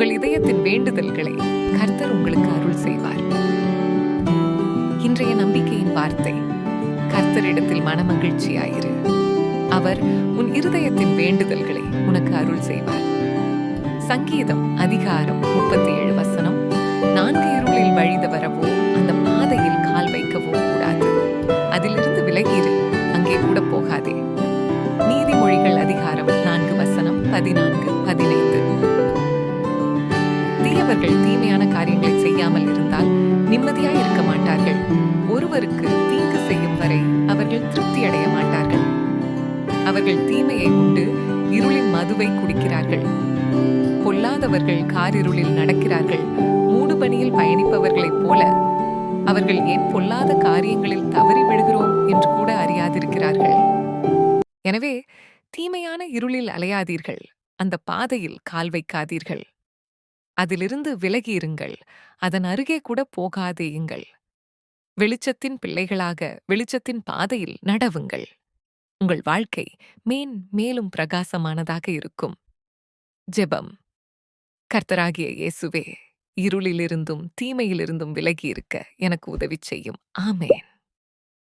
உங்கள் இதயத்தின் வேண்டுதல்களை கர்த்தர் உங்களுக்கு அருள் செய்வார். இன்றைய நம்பிக்கையின் வார்த்தை: கர்த்தரிடத்தில் மனமகிழ்ச்சியாயிரு. அவர் உன் இருதயத்தின் வேண்டுதல்களை உனக்கு அருள் செய்வார். சங்கீதம் அதிகாரம் 37 வசனம்: 4 இருளில் வழித வரவோ அந்த பாதையில் கால் வைக்கவோ கூடாது. அதிலிருந்து விலகிரு, அங்கே கூட போகாதே. நீதிமொழிகள் அதிகாரம் 4 வசனம் 14, 15. தீயவர்கள் தீமையான காரியங்களை செய்யாமல் இருந்தால் நிம்மதியாய் இருக்க மாட்டார்கள். ஒருவருக்கு தீங்கு செய்யும் வரை அவர்கள் திருப்தி அடைய மாட்டார்கள். அவர்கள் தீமையை உண்டு இருளின் மதுவை குடிக்கிறார்கள். பொல்லாதவர்கள் காரிருளில் நடக்கிறார்கள். மூடுபனியில் பயணிப்பவர்களைப் போல அவர்கள் ஏன் பொல்லாத காரியங்களில் தவறி விடுகிறோம் என்று கூட அறியாதிருக்கிறார்கள். எனவே தீமையான இருளில் அலையாதீர்கள், அந்த பாதையில் கால் வைக்காதீர்கள். அதிலிருந்து விலகியிருங்கள், அதன் அருகே கூட போகாதேயுங்கள். வெளிச்சத்தின் பிள்ளைகளாக வெளிச்சத்தின் பாதையில் நடவுங்கள். உங்கள் வாழ்க்கை மேலும் பிரகாசமானதாக இருக்கும். ஜெபம். கர்த்தராகிய இயேசுவே, இருளிலிருந்தும் தீமையிலிருந்தும் விலகியிருக்க எனக்கு உதவி செய்யும். ஆமென்.